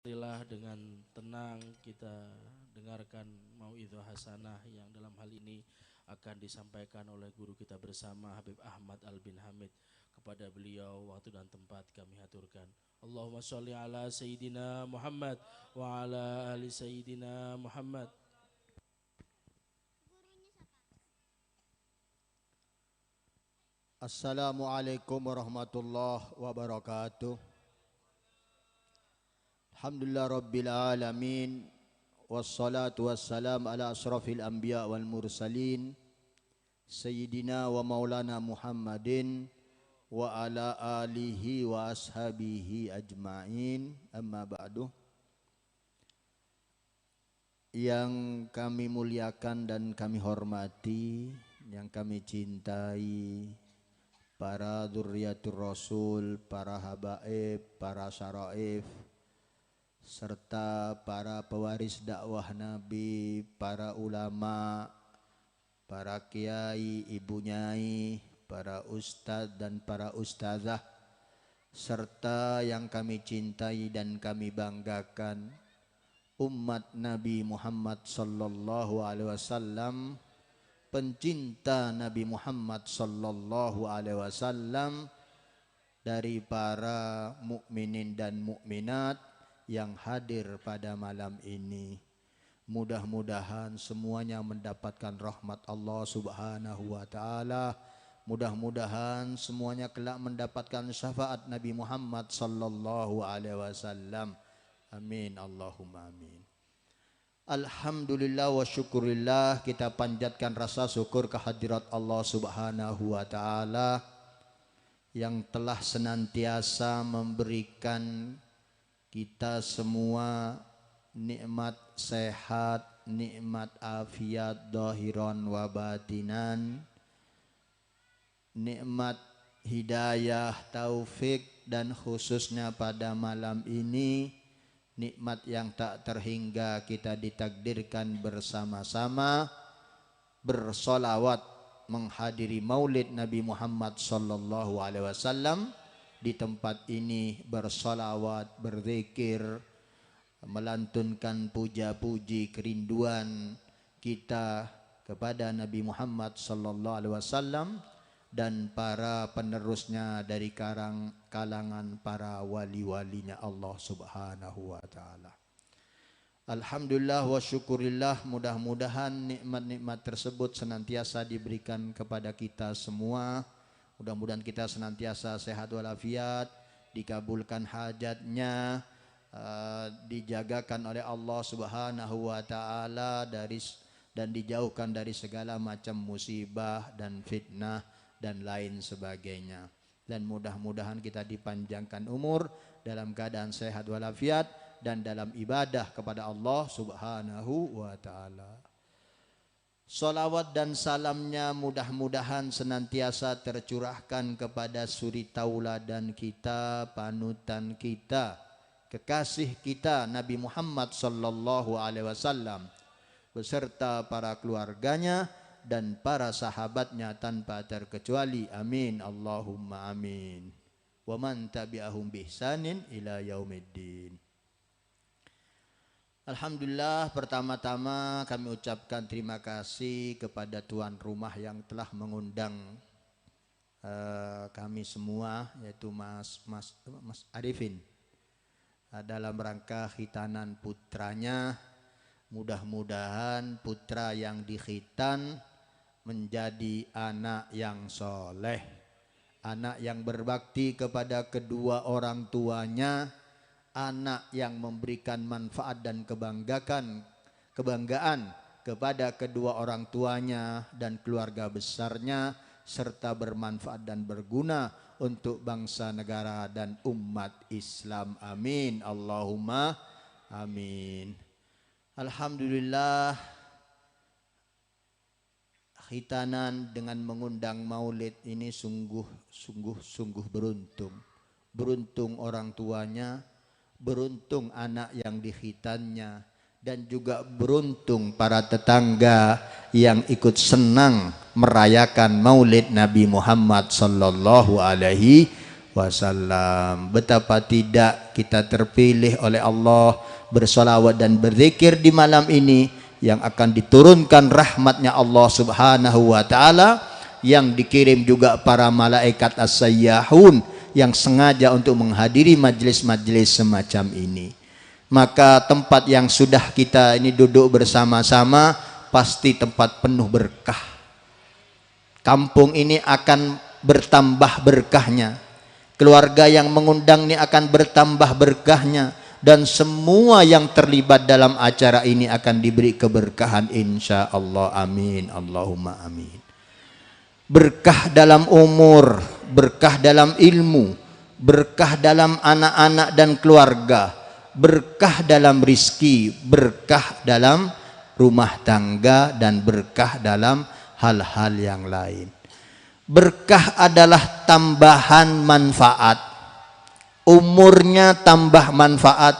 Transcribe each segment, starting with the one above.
Marilah dengan tenang kita dengarkan mauidhah hasanah yang dalam hal ini akan disampaikan oleh guru kita bersama Habib Ahmad Al-Bin Hamid. Kepada beliau waktu dan tempat kami haturkan. Allahumma sholli ala Sayyidina Muhammad wa ala ali Sayyidina Muhammad. Assalamualaikum warahmatullahi wabarakatuh. Alhamdulillah rabbil alamin. Wassalatu wassalam ala asrafil anbiya wal mursalin Sayyidina wa maulana Muhammadin wa ala alihi wa ashabihi ajma'in. Amma ba'du. Yang kami muliakan dan kami hormati, yang kami cintai, para dzurriyyatur rasul, para habaib, para syaraif, serta para pewaris dakwah Nabi, para ulama, para kiai, ibu nyai, para ustadz dan para ustazah, serta yang kami cintai dan kami banggakan, umat Nabi Muhammad sallallahu alaihi wasallam, pencinta Nabi Muhammad sallallahu alaihi wasallam, dari para mukminin dan mukminat yang hadir pada malam ini. Mudah-mudahan semuanya mendapatkan rahmat Allah Subhanahu wa taala. Mudah-mudahan semuanya kelak mendapatkan syafaat Nabi Muhammad sallallahu alaihi wasallam. Amin Allahumma amin. Alhamdulillah wa syukurillah, kita panjatkan rasa syukur kehadirat Allah Subhanahu wa taala yang telah senantiasa memberikan kita semua nikmat sehat, nikmat afiat zahiran wa batinan, nikmat hidayah, taufik, dan khususnya pada malam ini nikmat yang tak terhingga kita ditakdirkan bersama-sama bersolawat menghadiri maulid Nabi Muhammad sallallahu alaihi wasallam. Di tempat ini bersolawat, berzikir, melantunkan puja-puji kerinduan kita kepada Nabi Muhammad sallallahu alaihi wasallam dan para penerusnya dari kalangan para wali-walinya Allah Subhanahu wa taala. Alhamdulillah wa syukurillah, mudah-mudahan nikmat-nikmat tersebut senantiasa diberikan kepada kita semua. Mudah-mudahan kita senantiasa sehat walafiat, dikabulkan hajatnya, dijagakan oleh Allah Subhanahu wa taala dan dijauhkan dari segala macam musibah dan fitnah dan lain sebagainya. Dan mudah-mudahan kita dipanjangkan umur dalam keadaan sehat walafiat dan dalam ibadah kepada Allah Subhanahu wa taala. Salawat dan salamnya mudah-mudahan senantiasa tercurahkan kepada suri tauladan kita, panutan kita, kekasih kita Nabi Muhammad sallallahu alaihi wasallam beserta para keluarganya dan para sahabatnya tanpa terkecuali. Amin Allahumma amin. Wa man tabi'ahum bihsanin ila yaumiddin. Alhamdulillah, pertama-tama kami ucapkan terima kasih kepada tuan rumah yang telah mengundang kami semua, yaitu Mas Arifin, dalam rangka khitanan putranya. Mudah-mudahan putra yang dikhitan menjadi anak yang soleh, anak yang berbakti kepada kedua orang tuanya, anak yang memberikan manfaat dan kebanggaan kepada kedua orang tuanya dan keluarga besarnya, serta bermanfaat dan berguna untuk bangsa, negara, dan umat Islam. Amin Allahumma amin. Alhamdulillah, khitanan dengan mengundang maulid ini sungguh beruntung. Beruntung orang tuanya, beruntung anak yang dikhitannya, dan juga beruntung para tetangga yang ikut senang merayakan maulid Nabi Muhammad sallallahu alaihi wasallam. Betapa tidak kita terpilih oleh Allah bersolawat dan berzikir di malam ini yang akan diturunkan rahmatnya Allah subhanahu wa ta'ala, yang dikirim juga para malaikat as-sayyahun yang sengaja untuk menghadiri majlis-majlis semacam ini. Maka tempat yang sudah kita ini duduk bersama-sama pasti tempat penuh berkah. Kampung ini akan bertambah berkahnya. Keluarga yang mengundang ini akan bertambah berkahnya. Dan semua yang terlibat dalam acara ini akan diberi keberkahan insya Allah. Amin. Allahumma amin. Berkah dalam umur, berkah dalam ilmu, berkah dalam anak-anak dan keluarga, berkah dalam rizki, berkah dalam rumah tangga, dan berkah dalam hal-hal yang lain. Berkah adalah tambahan manfaat. Umurnya tambah manfaat,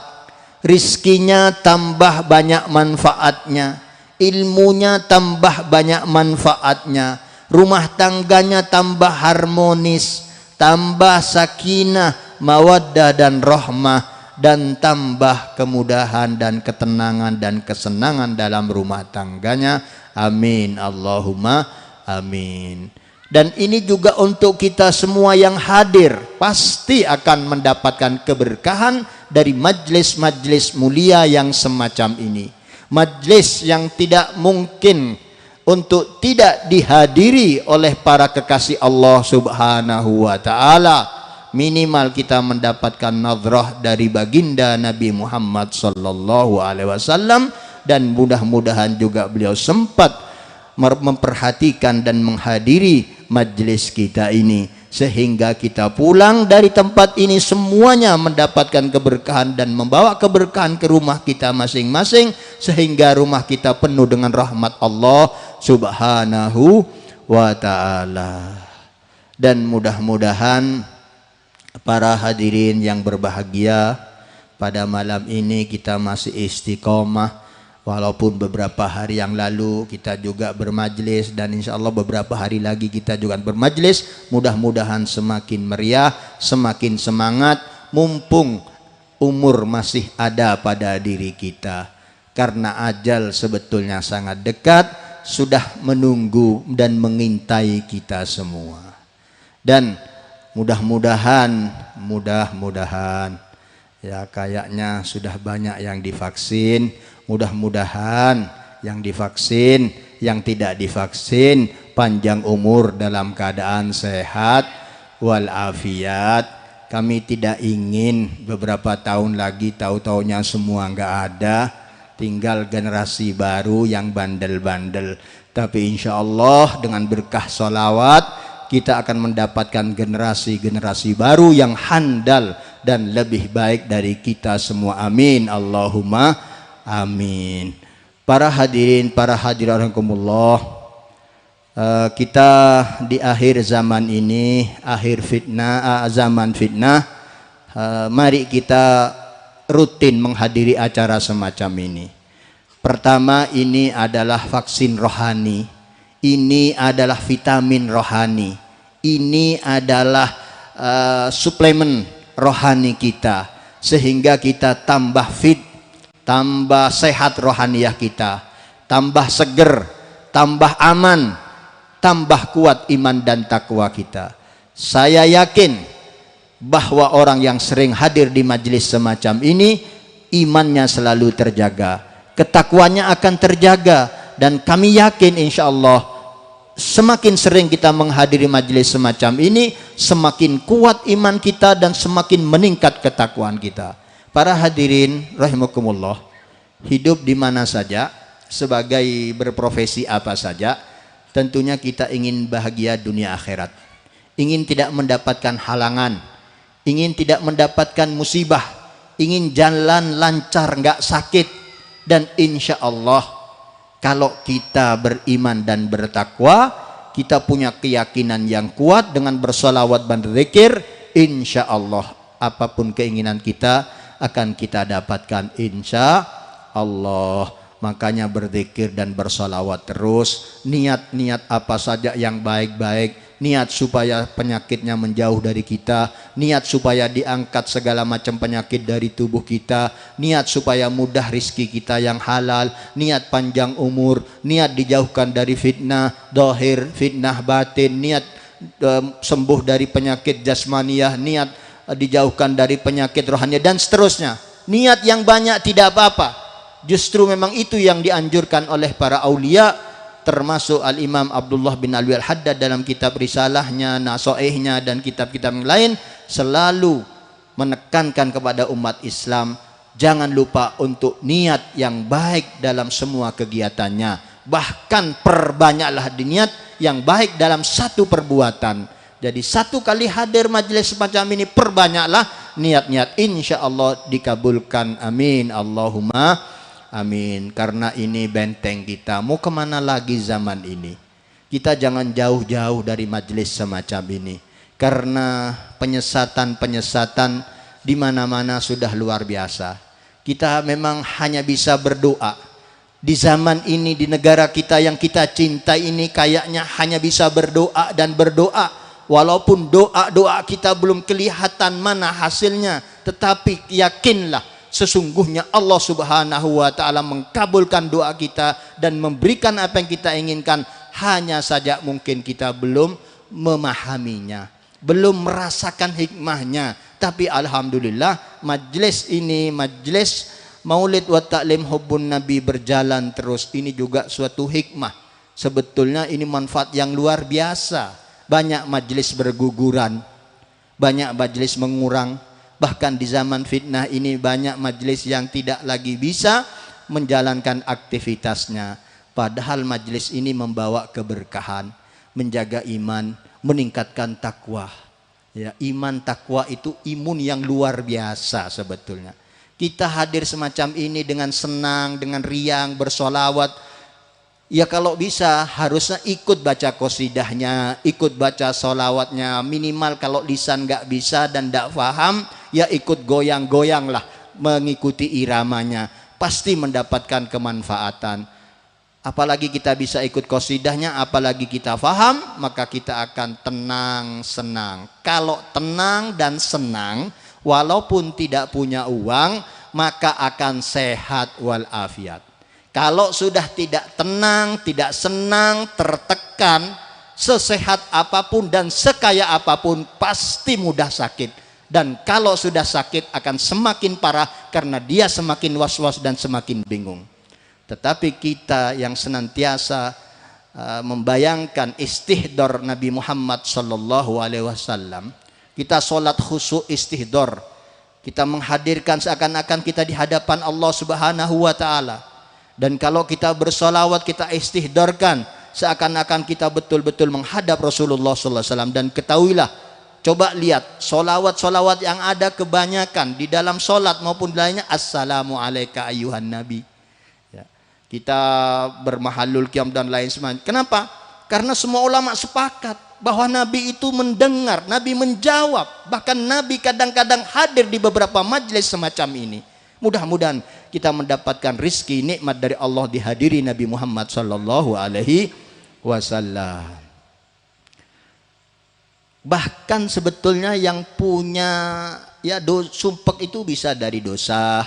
rizkinya tambah banyak manfaatnya, ilmunya tambah banyak manfaatnya, rumah tangganya tambah harmonis, tambah sakinah, mawaddah dan rahmah, dan tambah kemudahan dan ketenangan dan kesenangan dalam rumah tangganya. Amin. Allahumma amin. Dan ini juga untuk kita semua yang hadir, pasti akan mendapatkan keberkahan dari majlis-majlis mulia yang semacam ini. Majlis yang tidak mungkin untuk tidak dihadiri oleh para kekasih Allah subhanahu wa ta'ala. Minimal kita mendapatkan nadrah dari baginda Nabi Muhammad sallallahu alaihi wasallam, dan mudah-mudahan juga beliau sempat memperhatikan dan menghadiri majlis kita ini, sehingga kita pulang dari tempat ini semuanya mendapatkan keberkahan dan membawa keberkahan ke rumah kita masing-masing, sehingga rumah kita penuh dengan rahmat Allah subhanahu wa ta'ala. Dan mudah-mudahan para hadirin yang berbahagia, pada malam ini kita masih istiqomah. Walaupun beberapa hari yang lalu kita juga bermajlis, dan insya Allah beberapa hari lagi kita juga bermajlis. Mudah-mudahan semakin meriah, semakin semangat, mumpung umur masih ada pada diri kita. Karena ajal sebetulnya sangat dekat, sudah menunggu dan mengintai kita semua. Dan mudah-mudahan ya, kayaknya sudah banyak yang divaksin. Mudah-mudahan yang divaksin, yang tidak divaksin panjang umur dalam keadaan sehat walafiat. Kami tidak ingin beberapa tahun lagi tahu-taunya semua nggak ada, tinggal generasi baru yang bandel-bandel. Tapi insya Allah dengan berkah sholawat kita akan mendapatkan generasi-generasi baru yang handal dan lebih baik dari kita semua. Amin. Allahumma amin. Para hadirin, para hadirat rahimakumullah, kita di akhir zaman ini, akhir fitnah, zaman fitnah, mari kita rutin menghadiri acara semacam ini. Pertama, ini adalah vaksin rohani, ini adalah vitamin rohani, ini adalah suplemen rohani kita, sehingga kita tambah fit, tambah sehat rohaniyah kita, tambah seger, tambah aman, tambah kuat iman dan takwa kita. Saya yakin bahwa orang yang sering hadir di majelis semacam ini, imannya selalu terjaga, ketakwanya akan terjaga. Dan kami yakin insya Allah semakin sering kita menghadiri majelis semacam ini, semakin kuat iman kita dan semakin meningkat ketakwaan kita. Para hadirin rahimakumullah, hidup di mana saja, sebagai berprofesi apa saja, tentunya kita ingin bahagia dunia akhirat, ingin tidak mendapatkan halangan, ingin tidak mendapatkan musibah, ingin jalan lancar, nggak sakit. Dan insya Allah kalau kita beriman dan bertakwa, kita punya keyakinan yang kuat dengan bersolawat dan berzikir, insya Allah apapun keinginan kita akan kita dapatkan insya Allah. Makanya berzikir dan bersolawat terus, niat-niat apa saja yang baik-baik niat supaya penyakitnya menjauh dari kita, niat supaya diangkat segala macam penyakit dari tubuh kita, niat supaya mudah rizki kita yang halal, niat panjang umur, niat dijauhkan dari fitnah zahir, fitnah batin, niat sembuh dari penyakit jasmaniyah, niat dijauhkan dari penyakit rohani dan seterusnya. Niat yang banyak tidak apa-apa. Justru memang itu yang dianjurkan oleh para aulia, termasuk Al-Imam Abdullah bin Alwi Al-Haddad dalam kitab risalahnya, nasoehnya dan kitab-kitab yang lain selalu menekankan kepada umat Islam, jangan lupa untuk niat yang baik dalam semua kegiatannya. Bahkan perbanyaklah niat yang baik dalam satu perbuatan. Jadi satu kali hadir majelis semacam ini, perbanyaklah niat-niat, insya Allah dikabulkan. Amin Allahumma amin. Karena ini benteng kita. Mau kemana lagi zaman ini? Kita jangan jauh-jauh dari majelis semacam ini, karena penyesatan-penyesatan di mana-mana sudah luar biasa. Kita memang hanya bisa berdoa. Di zaman ini, di negara kita yang kita cintai ini, kayaknya hanya bisa berdoa dan berdoa. Walaupun doa-doa kita belum kelihatan mana hasilnya, tetapi yakinlah sesungguhnya Allah Subhanahu wa taala mengkabulkan doa kita dan memberikan apa yang kita inginkan. Hanya saja mungkin kita belum memahaminya, belum merasakan hikmahnya. Tapi alhamdulillah majelis ini, majelis Maulid wa Ta'lim Hubbun Nabi berjalan terus. Ini juga suatu hikmah. Sebetulnya ini manfaat yang luar biasa. Banyak majelis berguguran, banyak majelis mengurang. Bahkan di zaman fitnah ini banyak majelis yang tidak lagi bisa menjalankan aktivitasnya. Padahal majelis ini membawa keberkahan, menjaga iman, meningkatkan takwa. Ya, iman takwa itu imun yang luar biasa sebetulnya. Kita hadir semacam ini dengan senang, dengan riang, bersolawat. Ya kalau bisa harusnya ikut baca qasidahnya, ikut baca solawatnya. Minimal kalau lisan nggak bisa dan nggak paham, ya ikut goyang-goyang lah, mengikuti iramanya. Pasti mendapatkan kemanfaatan. Apalagi kita bisa ikut qasidahnya, apalagi kita paham, maka kita akan tenang, senang. Kalau tenang dan senang, walaupun tidak punya uang, maka akan sehat walafiat. Kalau sudah tidak tenang, tidak senang, tertekan, sesehat apapun dan sekaya apapun pasti mudah sakit. Dan kalau sudah sakit akan semakin parah karena dia semakin was-was dan semakin bingung. Tetapi kita yang senantiasa membayangkan istihdor Nabi Muhammad sallallahu alaihi wasallam, kita sholat khusyuk istihdor, kita menghadirkan seakan-akan kita di hadapan Allah Subhanahu wa taala. Dan kalau kita bersolawat, kita istihdorkan seakan-akan kita betul-betul menghadap Rasulullah sallallahu alaihi wasallam. Dan ketahuilah, coba lihat solawat-solawat yang ada kebanyakan di dalam solat maupun di lainnya, assalamu alaika ayyuhan nabi. Ya. Kita bermahalul qiyam dan lain sebagainya. Kenapa? Karena semua ulama sepakat bahwa Nabi itu mendengar, Nabi menjawab. Bahkan Nabi kadang-kadang hadir di beberapa majelis semacam ini. Mudah-mudahan kita mendapatkan rizki nikmat dari Allah dihadiri Nabi Muhammad sallallahu alaihi wasallam. Bahkan sebetulnya yang punya ya sumpek itu bisa dari dosa,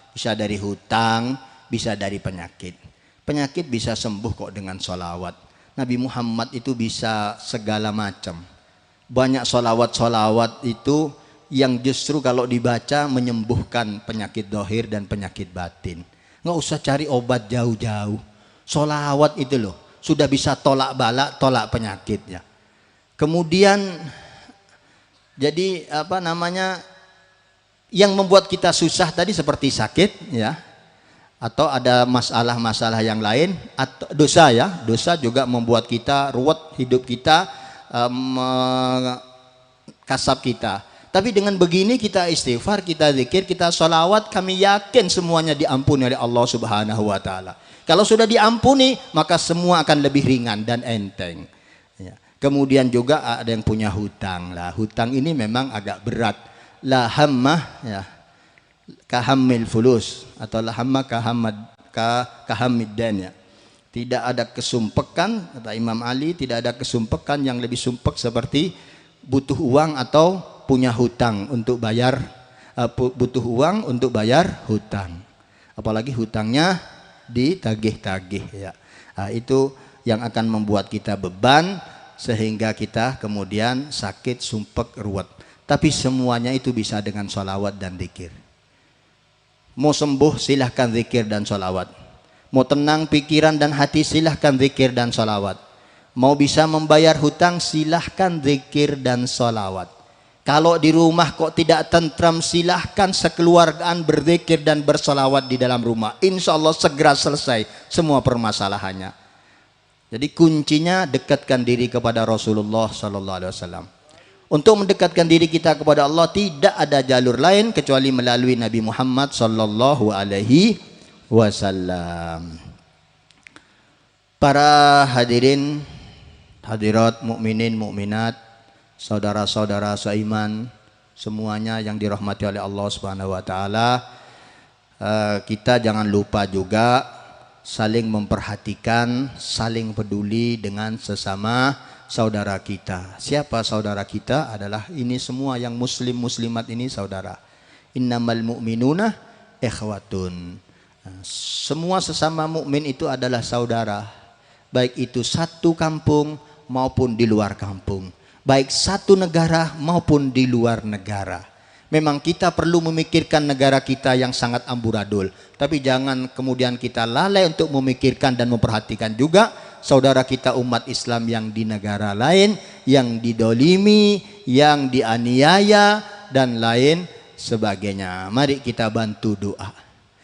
bisa dari hutang, bisa dari penyakit. Penyakit bisa sembuh kok dengan sholawat. Nabi Muhammad itu bisa segala macam. Banyak sholawat-sholawat itu yang justru kalau dibaca menyembuhkan penyakit dohir dan penyakit batin. Nggak usah cari obat jauh-jauh. Sholawat itu loh, sudah bisa tolak balak, tolak penyakitnya. Kemudian jadi apa namanya, yang membuat kita susah tadi seperti sakit ya, atau ada masalah-masalah yang lain, atau dosa ya, dosa juga membuat kita ruwet hidup kita, kasab kita. Tapi dengan begini kita istighfar, kita zikir, kita sholawat, kami yakin semuanya diampuni oleh Allah Subhanahu wa taala. Kalau sudah diampuni, maka semua akan lebih ringan dan enteng. Ya. Kemudian juga ada yang punya hutang lah. Hutang ini memang agak berat. La hammah ya, kahammil fulus atau la hammah kahammid dan ya. Tidak ada kesumpekan, kata Imam Ali, tidak ada kesumpekan yang lebih sumpek seperti butuh uang atau punya hutang untuk bayar, butuh uang untuk bayar hutang. Apalagi hutangnya ditagih-tagih ya. Itu yang akan membuat kita beban sehingga kita kemudian sakit, sumpek, ruwet. Tapi semuanya itu bisa dengan sholawat dan zikir. Mau sembuh silahkan zikir dan sholawat. Mau tenang pikiran dan hati silahkan zikir dan sholawat. Mau bisa membayar hutang silahkan zikir dan sholawat. Kalau di rumah kok tidak tentram silahkan sekeluargaan berzikir dan bersolawat di dalam rumah. Insya Allah segera selesai semua permasalahannya. Jadi kuncinya dekatkan diri kepada Rasulullah SAW. Untuk mendekatkan diri kita kepada Allah tidak ada jalur lain kecuali melalui Nabi Muhammad SAW. Para hadirin, hadirat, mukminin, mukminat, saudara-saudara seiman, semuanya yang dirahmati oleh Allah Subhanahu wa taala, kita jangan lupa juga saling memperhatikan, saling peduli dengan sesama saudara kita. Siapa saudara kita? Adalah ini semua yang muslim muslimat ini saudara. Innamal mu'minuna ikhwatun. Semua sesama mukmin itu adalah saudara, baik itu satu kampung maupun di luar kampung, baik satu negara maupun di luar negara. Memang kita perlu memikirkan negara kita yang sangat amburadul, tapi jangan kemudian kita lalai untuk memikirkan dan memperhatikan juga saudara kita umat Islam yang di negara lain, yang didolimi, yang dianiaya dan lain sebagainya. Mari kita bantu doa.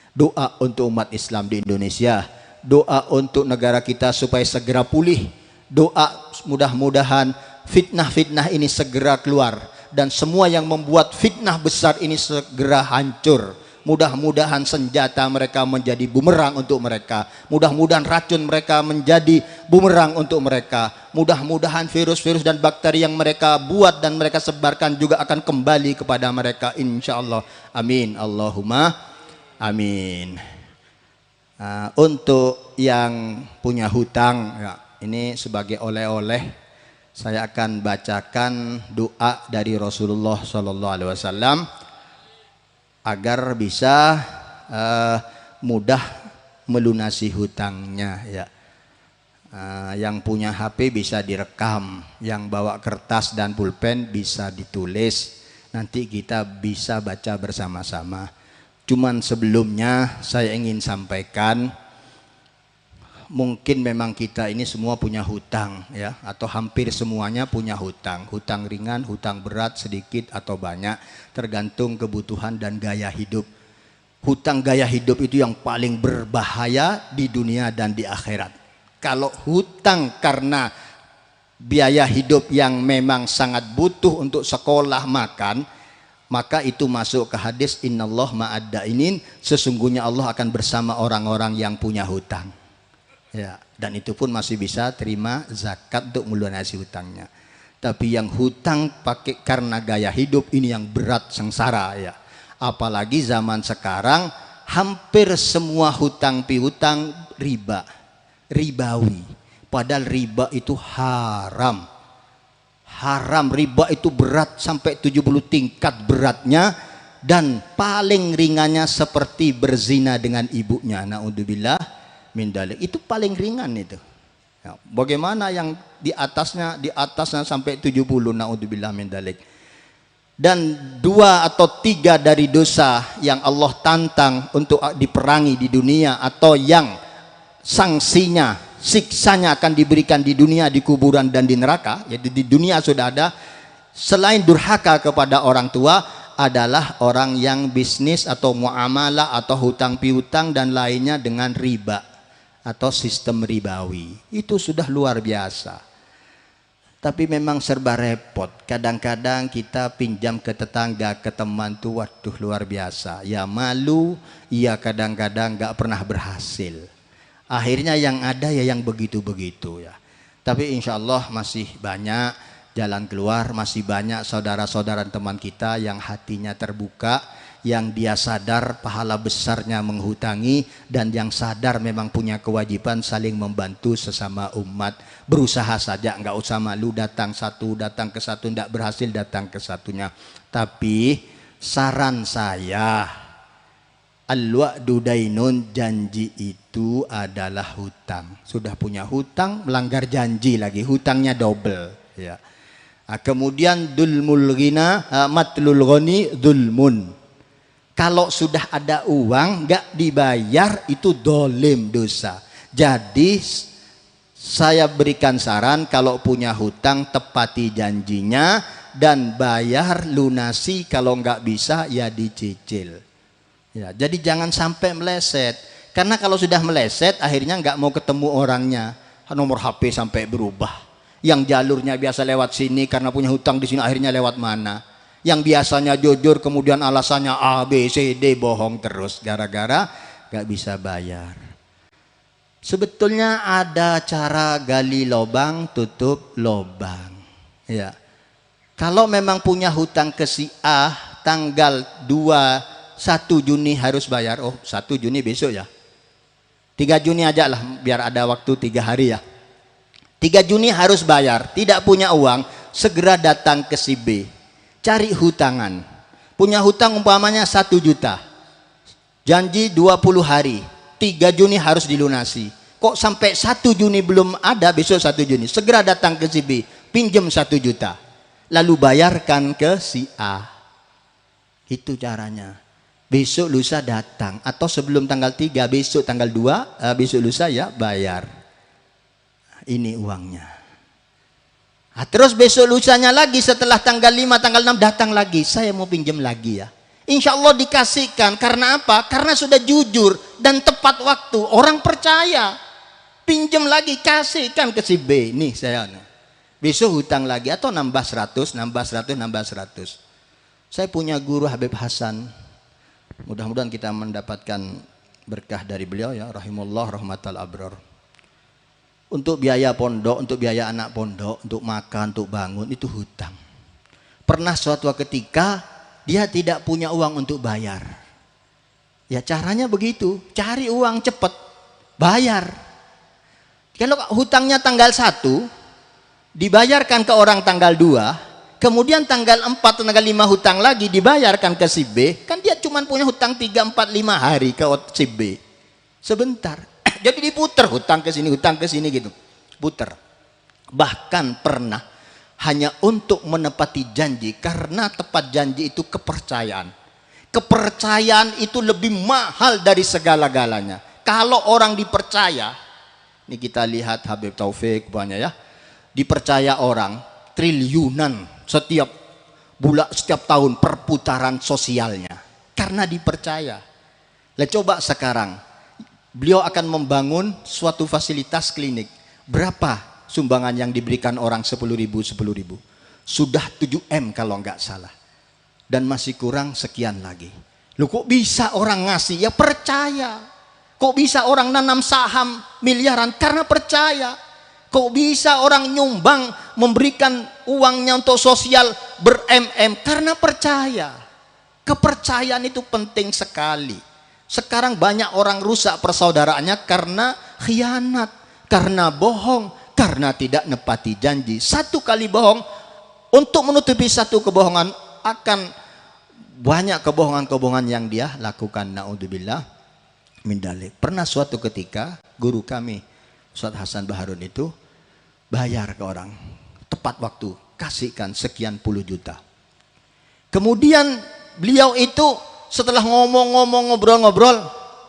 Doa untuk umat Islam di Indonesia, doa untuk negara kita supaya segera pulih, doa mudah-mudahan fitnah-fitnah ini segera keluar dan semua yang membuat fitnah besar ini segera hancur. Mudah-mudahan senjata mereka menjadi bumerang untuk mereka, mudah-mudahan racun mereka menjadi bumerang untuk mereka, mudah-mudahan virus-virus dan bakteri yang mereka buat dan mereka sebarkan juga akan kembali kepada mereka, insya Allah. Amin, Allahumma amin. Untuk yang punya hutang ya, ini sebagai oleh-oleh saya akan bacakan doa dari Rasulullah SAW agar bisa mudah melunasi hutangnya ya. Yang punya HP bisa direkam, yang bawa kertas dan pulpen bisa ditulis, nanti kita bisa baca bersama-sama. Cuman sebelumnya saya ingin sampaikan, mungkin memang kita ini semua punya hutang ya, atau hampir semuanya punya hutang. Hutang ringan, hutang berat, sedikit atau banyak, tergantung kebutuhan dan gaya hidup. Hutang gaya hidup itu yang paling berbahaya di dunia dan di akhirat. Kalau hutang karena biaya hidup yang memang sangat butuh untuk sekolah, makan, maka itu masuk ke hadis innallah ma'addainin, sesungguhnya Allah akan bersama orang-orang yang punya hutang ya, dan itu pun masih bisa terima zakat untuk melunasi hutangnya. Tapi yang hutang pakai karena gaya hidup ini yang berat, sengsara ya. Apalagi zaman sekarang hampir semua hutang piutang ribawi, padahal riba itu haram. Riba itu berat sampai 70 tingkat beratnya, dan paling ringannya seperti berzina dengan ibunya, naudzubillah min dzalik. Itu paling ringan itu ya, bagaimana yang di atasnya sampai 70, naudzubillah min dzalik. Dan 2 atau 3 dari dosa yang Allah tantang untuk diperangi di dunia, atau yang sanksinya, siksanya akan diberikan di dunia, di kuburan dan di neraka. Jadi di dunia sudah ada. Selain durhaka kepada orang tua adalah orang yang bisnis atau muamalah atau hutang piutang dan lainnya dengan riba atau sistem ribawi. Itu sudah luar biasa. Tapi memang serba repot. Kadang-kadang kita pinjam ke tetangga, ke teman tuh, waduh luar biasa. Ya malu, ya kadang-kadang gak pernah berhasil. Akhirnya yang ada ya yang begitu-begitu ya. Tapi insya Allah masih banyak jalan keluar, masih banyak saudara-saudara teman kita yang hatinya terbuka, yang dia sadar pahala besarnya menghutangi, dan yang sadar memang punya kewajiban saling membantu sesama umat. Berusaha saja, nggak usah malu, datang ke satu, nggak berhasil datang ke satunya. Tapi saran saya, al-wa'du dainun, janji itu adalah hutang. Sudah punya hutang, melanggar janji lagi, hutangnya double ya. Kemudian dulmul ghina, matlul ghani dulmun. Kalau sudah ada uang nggak dibayar itu dolim, dosa. Jadi saya berikan saran, kalau punya hutang tepati janjinya dan bayar, lunasi. Kalau nggak bisa ya dicicil. Ya, jadi jangan sampai meleset. Karena kalau sudah meleset akhirnya nggak mau ketemu orangnya. Nomor HP sampai berubah. Yang jalurnya biasa lewat sini karena punya hutang di sini akhirnya lewat mana? Yang biasanya jujur kemudian alasannya A, B, C, D, bohong terus gara-gara gak bisa bayar. Sebetulnya ada cara gali lobang, tutup lobang. Ya. Kalau memang punya hutang ke si A, tanggal 1 Juni harus bayar. Oh, 1 Juni besok ya. 3 Juni aja lah biar ada waktu 3 hari ya. 3 Juni harus bayar, tidak punya uang, segera datang ke si B, cari hutangan. Punya hutang umpamanya 1 juta, janji 20 hari, 3 Juni harus dilunasi. Kok sampai 1 Juni belum ada, besok 1 Juni, segera datang ke si B, pinjam 1 juta, lalu bayarkan ke si A. Itu caranya. Besok lusa datang, atau sebelum tanggal 3, besok tanggal 2, besok lusa ya bayar. Ini uangnya. Nah, terus besok lusanya lagi setelah tanggal 5, tanggal 6 datang lagi. Saya mau pinjam lagi ya. Insya Allah dikasihkan. Karena apa? Karena sudah jujur dan tepat waktu. Orang percaya. Pinjam lagi, kasihkan ke si B. Nih saya. Besok hutang lagi atau nambah 100, nambah 100, nambah 100. Saya punya guru Habib Hasan. Mudah-mudahan kita mendapatkan berkah dari beliau ya. Rahimullah rahmatal abror. Untuk biaya pondok, untuk biaya anak pondok, untuk makan, untuk bangun, itu hutang. Pernah suatu ketika dia tidak punya uang untuk bayar. Ya caranya begitu, cari uang cepat, bayar. Kalau hutangnya tanggal 1, dibayarkan ke orang tanggal 2, kemudian tanggal 4, tanggal 5 hutang lagi, dibayarkan ke si B, kan dia cuma punya hutang 3, 4, 5 hari ke si B. Sebentar. Jadi diputer hutang ke sini gitu. Puter. Bahkan pernah hanya untuk menepati janji, karena tepat janji itu kepercayaan. Kepercayaan itu lebih mahal dari segala-galanya. Kalau orang dipercaya, ini kita lihat Habib Taufik banyak ya, dipercaya orang triliunan setiap bulan, setiap tahun perputaran sosialnya karena dipercaya. Lah coba sekarang beliau akan membangun suatu fasilitas klinik. Berapa sumbangan yang diberikan orang 10.000? Sudah 7M kalau nggak salah. Dan masih kurang sekian lagi. Loh kok bisa orang ngasih? Ya percaya. Kok bisa orang nanam saham miliaran? Karena percaya. Kok bisa orang nyumbang memberikan uangnya untuk sosial ber-MM? Karena percaya. Kepercayaan itu penting sekali. Sekarang banyak orang rusak persaudaraannya karena khianat, karena bohong, karena tidak nepati janji. Satu kali bohong, untuk menutupi satu kebohongan akan banyak kebohongan-kebohongan yang dia lakukan. Na'udzubillah min dzalik. Pernah suatu ketika guru kami Ustaz Hasan Baharun itu bayar ke orang tepat waktu, kasihkan sekian puluh juta. Kemudian beliau itu setelah ngomong-ngomong, ngobrol-ngobrol,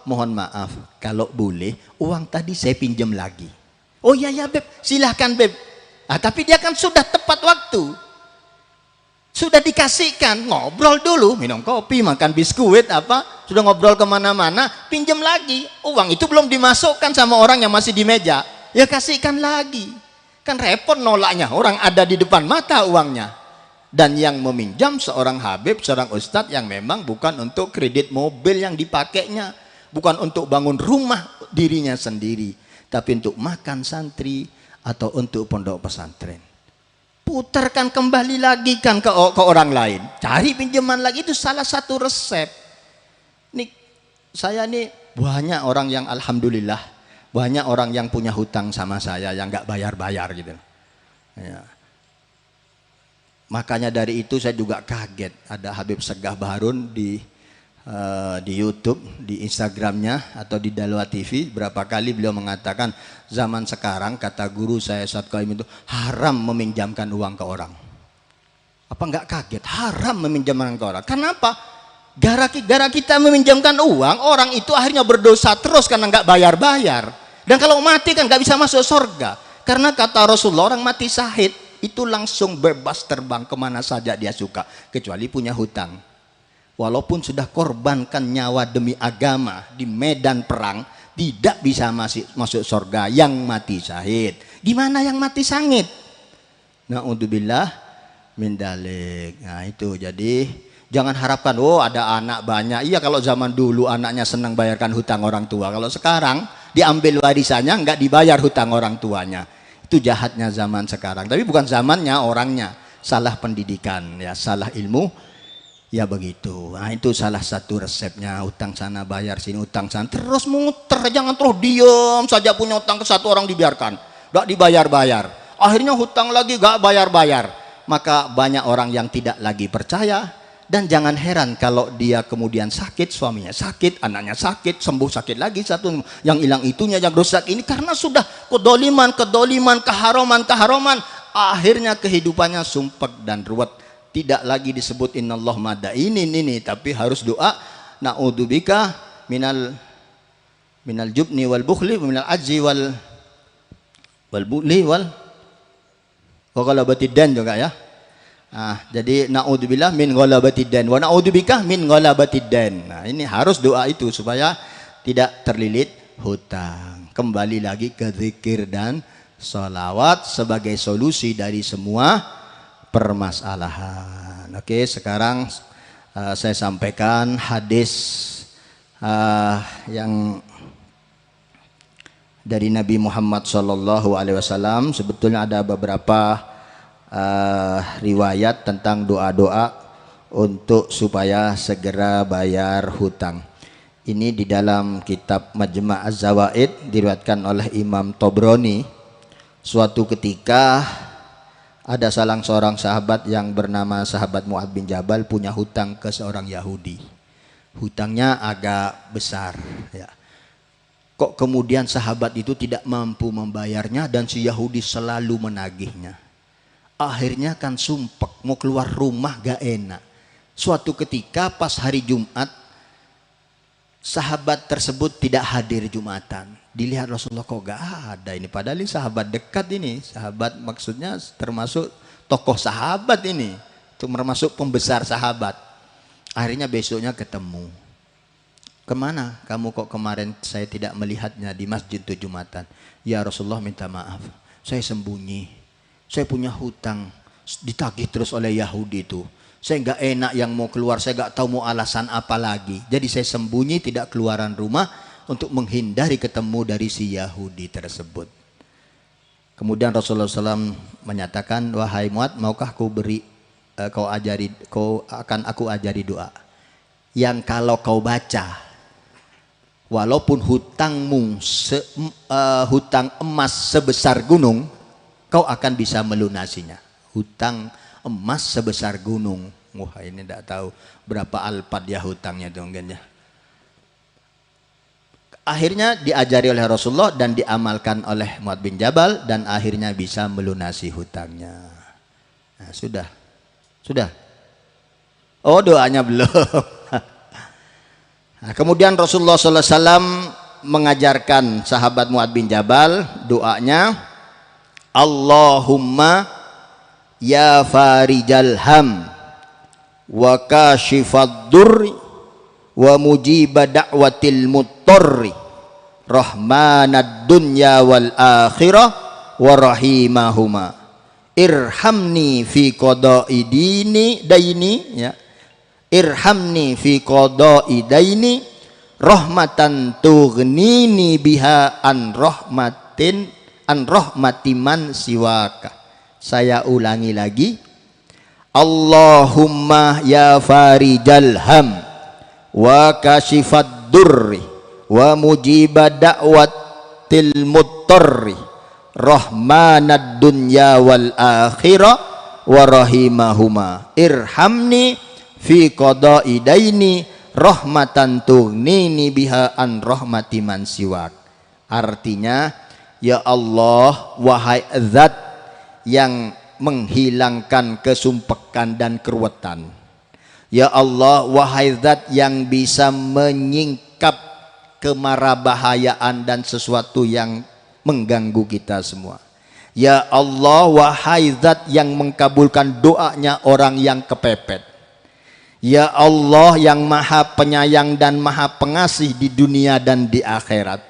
mohon maaf, kalau boleh, uang tadi saya pinjam lagi. Oh iya ya Beb, silahkan Beb. Tapi dia kan sudah tepat waktu. Sudah dikasihkan, ngobrol dulu, minum kopi, makan biskuit, apa, sudah ngobrol kemana-mana, pinjam lagi. Uang itu belum dimasukkan sama orang yang masih di meja. Ya kasihkan lagi. Kan repot nolaknya, orang ada di depan mata uangnya. Dan yang meminjam seorang habib, seorang ustadz yang memang bukan untuk kredit mobil yang dipakainya, bukan untuk bangun rumah dirinya sendiri, tapi untuk makan santri atau untuk pondok pesantren. Putarkan kembali lagi kan ke orang lain, cari pinjaman lagi, itu salah satu resep. Saya nih banyak orang yang alhamdulillah, banyak orang yang punya hutang sama saya yang nggak bayar-bayar gitu. Ya. Makanya dari itu saya juga kaget ada Habib Segaf Baharun di YouTube, di Instagramnya atau di Dalwa TV, berapa kali beliau mengatakan zaman sekarang, kata guru saya Ustaz Qaim itu, haram meminjamkan uang ke orang. Apa enggak kaget? Haram meminjamkan ke orang. Kenapa? Gara kita meminjamkan uang, orang itu akhirnya berdosa terus karena enggak bayar-bayar. Dan kalau mati kan enggak bisa masuk surga. Karena kata Rasulullah, orang mati syahid itu langsung bebas terbang kemana saja dia suka, kecuali punya hutang. Walaupun sudah korbankan nyawa demi agama di medan perang, tidak bisa masuk surga yang mati syahid. Gimana yang mati sangit? Na'udzubillah min dalik. Nah itu, jadi jangan harapkan oh ada anak banyak. Iya, kalau zaman dulu anaknya senang bayarkan hutang orang tua. Kalau sekarang diambil warisannya, nggak dibayar hutang orang tuanya. Itu jahatnya zaman sekarang. Tapi bukan zamannya, orangnya. Salah pendidikan, ya, salah ilmu. Ya begitu. Nah itu salah satu resepnya, utang sana bayar sini, utang sana, terus muter, jangan terus diem saja punya utang ke satu orang dibiarkan, gak dibayar-bayar, akhirnya hutang lagi gak bayar-bayar. Maka banyak orang yang tidak lagi percaya. Dan jangan heran kalau dia kemudian sakit, suaminya sakit, anaknya sakit, sembuh sakit lagi, satu yang hilang itunya, yang rusak ini, karena sudah kedoliman, keharaman, akhirnya kehidupannya sumpek dan ruwet. Tidak lagi disebut innallah mada ini, tapi harus doa na'udzubika minal jubni wal bukhli minal ajzi wal bukhli wal ghalabatid dan juga ya. Jadi na'udzubillah min ghalabatid dan wa na'udzubika min ghalabatid dan. Nah, ini harus doa itu supaya tidak terlilit hutang. Kembali lagi ke zikir dan sholawat sebagai solusi dari semua permasalahan. Oke, sekarang saya sampaikan hadis yang dari Nabi Muhammad SAW. Sebetulnya ada beberapa riwayat tentang doa-doa untuk supaya segera bayar hutang. Ini di dalam kitab Majma' Az-Zawaid diriwayatkan oleh Imam Tobroni. Suatu ketika ada seorang sahabat yang bernama sahabat Mu'adz bin Jabal punya hutang ke seorang Yahudi. Hutangnya agak besar, ya. Kok kemudian sahabat itu tidak mampu membayarnya dan si Yahudi selalu menagihnya. Akhirnya kan sumpek, mau keluar rumah gak enak. Suatu ketika pas hari Jumat, sahabat tersebut tidak hadir Jumatan. Dilihat Rasulullah, kok gak ada ini, padahal ini sahabat dekat ini, sahabat maksudnya termasuk tokoh sahabat ini, termasuk pembesar sahabat. Akhirnya besoknya ketemu. Kemana kamu kok kemarin saya tidak melihatnya di masjid itu Jumatan? Ya Rasulullah, minta maaf, saya sembunyi, saya punya hutang ditagih terus oleh Yahudi itu. Saya nggak enak yang mau keluar, saya nggak tahu mau alasan apa lagi. Jadi saya sembunyi, tidak keluaran rumah untuk menghindari ketemu dari si Yahudi tersebut. Kemudian Rasulullah SAW menyatakan, wahai Mu'adz, maukah kau akan aku ajari doa yang kalau kau baca, walaupun hutangmu hutang emas sebesar gunung, kau akan bisa melunasinya. Hutang emas sebesar gunung. Wah, ini tidak tahu berapa alpad ya hutangnya itu mungkin ya. Akhirnya diajari oleh Rasulullah dan diamalkan oleh Mu'adz bin Jabal dan akhirnya bisa melunasi hutangnya. Nah, sudah. Oh, doanya belum. Nah, kemudian Rasulullah SAW mengajarkan sahabat Mu'adz bin Jabal doanya, Allahumma ya farijal ham wa kashifad durri wa mujiba da'watil muttarri rahmanad dunya wal akhirah wa rahimahuma irhamni fi qada'i daini ya, irhamni fi qada'i daini rahmatan tughnini biha an rahmati man siwaka. Saya ulangi lagi, Allahumma ya farijal ham wa kashifad durri wa mujiba da'watil muttarri rahmanad dunya wal akhirah wa rahimahuma irhamni fi qada'i daini rahmatan tughnini biha an rahmati man siwak. Artinya, ya Allah, wahai zat yang menghilangkan kesumpekan dan keruwetan, ya Allah, wahai zat yang bisa menyingkap kemarabahayaan dan sesuatu yang mengganggu kita semua, ya Allah, wahai zat yang mengkabulkan doanya orang yang kepepet, ya Allah yang maha penyayang dan maha pengasih di dunia dan di akhirat,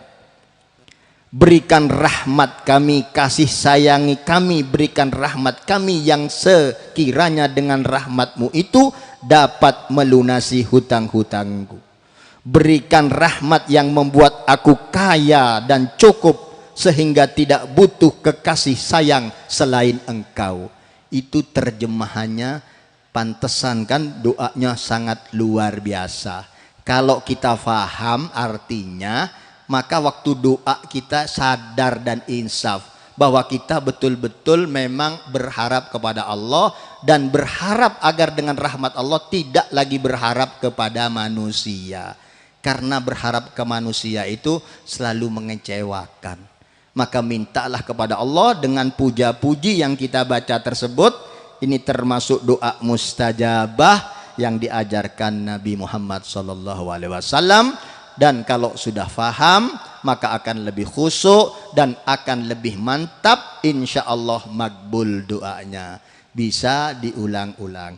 berikan rahmat kami, kasih sayangi kami, berikan rahmat kami yang sekiranya dengan rahmatmu itu dapat melunasi hutang-hutangku. Berikan rahmat yang membuat aku kaya dan cukup sehingga tidak butuh kekasih sayang selain engkau. Itu terjemahannya, pantesan kan doanya sangat luar biasa. Kalau kita faham artinya, maka waktu doa kita sadar dan insaf bahwa kita betul-betul memang berharap kepada Allah dan berharap agar dengan rahmat Allah, tidak lagi berharap kepada manusia. Karena berharap ke manusia itu selalu mengecewakan. Maka mintalah kepada Allah dengan puja-puji yang kita baca tersebut. Ini termasuk doa mustajabah yang diajarkan Nabi Muhammad SAW. Dan kalau sudah faham, maka akan lebih khusyuk dan akan lebih mantap, insya Allah makbul doanya. Bisa diulang-ulang.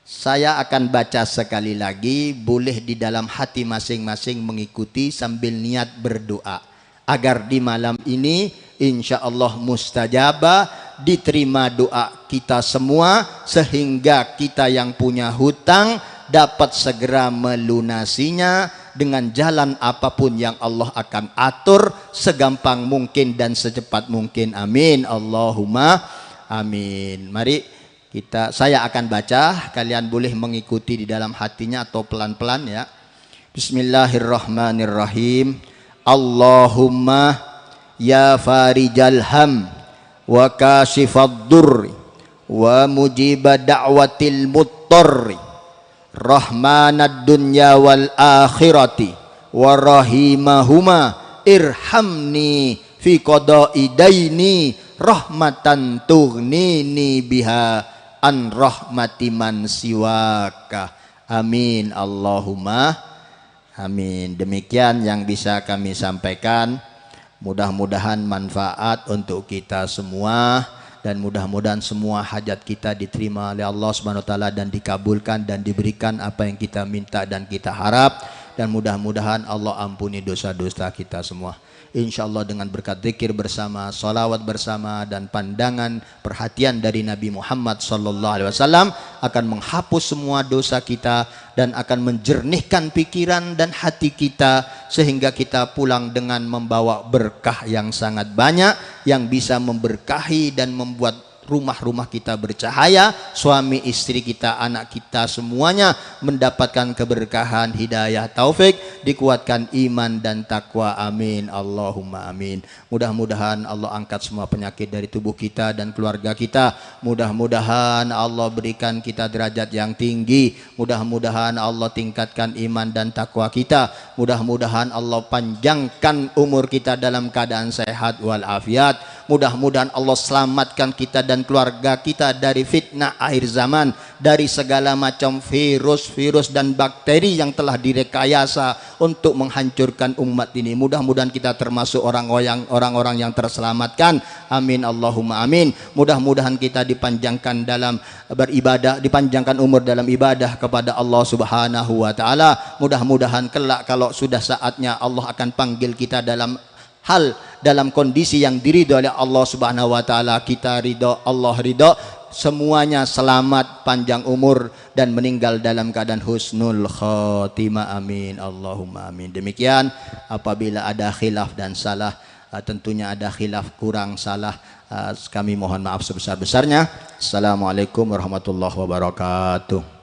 Saya akan baca sekali lagi, boleh di dalam hati masing-masing mengikuti sambil niat berdoa, agar di malam ini insya Allah mustajabah, diterima doa kita semua, sehingga kita yang punya hutang dapat segera melunasinya dengan jalan apapun yang Allah akan atur segampang mungkin dan secepat mungkin. Amin Allahumma amin. Mari saya akan baca, kalian boleh mengikuti di dalam hatinya atau pelan-pelan ya. Bismillahirrahmanirrahim. Allahumma ya farijal ham wa kashifad durri wa mujibad da'watil muttarri rahmanad dunya wal akhirati wa rahimahuma irhamni fi qada'i daini rahmatan tughnini biha an rahmati man siwaka. Amin Allahumma amin. Demikian yang bisa kami sampaikan. Mudah-mudahan manfaat untuk kita semua, dan mudah-mudahan semua hajat kita diterima oleh Allah Subhanahu wa taala dan dikabulkan dan diberikan apa yang kita minta dan kita harap, dan mudah-mudahan Allah ampuni dosa-dosa kita semua. Insyaallah dengan berkat zikir bersama, salawat bersama, dan pandangan perhatian dari Nabi Muhammad SAW akan menghapus semua dosa kita dan akan menjernihkan pikiran dan hati kita, sehingga kita pulang dengan membawa berkah yang sangat banyak yang bisa memberkahi dan membuat rumah-rumah kita bercahaya, suami istri kita, anak kita semuanya mendapatkan keberkahan, hidayah, taufik, dikuatkan iman dan takwa. Amin Allahumma amin. Mudah-mudahan Allah angkat semua penyakit dari tubuh kita dan keluarga kita. Mudah-mudahan Allah berikan kita derajat yang tinggi. Mudah-mudahan Allah tingkatkan iman dan takwa kita. Mudah-mudahan Allah panjangkan umur kita dalam keadaan sehat walafiat. Mudah-mudahan Allah selamatkan kita dan keluarga kita dari fitnah akhir zaman, dari segala macam virus dan bakteri yang telah direkayasa untuk menghancurkan umat ini. Mudah-mudahan kita termasuk orang-orang yang terselamatkan. Amin Allahumma amin. Mudah-mudahan kita dipanjangkan dalam beribadah, dipanjangkan umur dalam ibadah kepada Allah Subhanahu wa taala. Mudah-mudahan kelak kalau sudah saatnya Allah akan panggil kita dalam kondisi yang diridho oleh Allah Subhanahu wa taala, kita ridho, Allah ridho, semuanya selamat, panjang umur, dan meninggal dalam keadaan husnul khotimah. Amin Allahumma amin. Demikian, apabila ada khilaf dan salah, tentunya ada khilaf kurang salah, kami mohon maaf sebesar-besarnya. Assalamualaikum warahmatullahi wabarakatuh.